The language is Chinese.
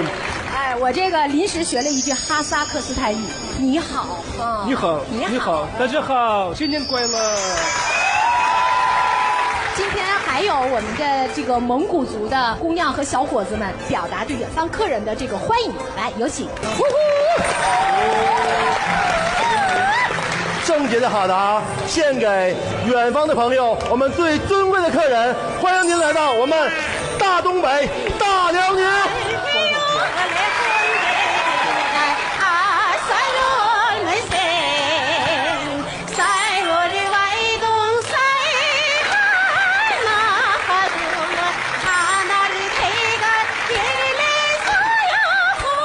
的。哎，我这个临时学了一句哈萨克斯坦语，你好啊，你好，你好，大家好，新年快乐。今天还有我们的这个蒙古族的姑娘和小伙子们表达对远方客人的这个欢迎，来有请。圣洁的哈达献给远方的朋友，我们最尊贵的客人，欢迎您来到我们大东北大辽宁。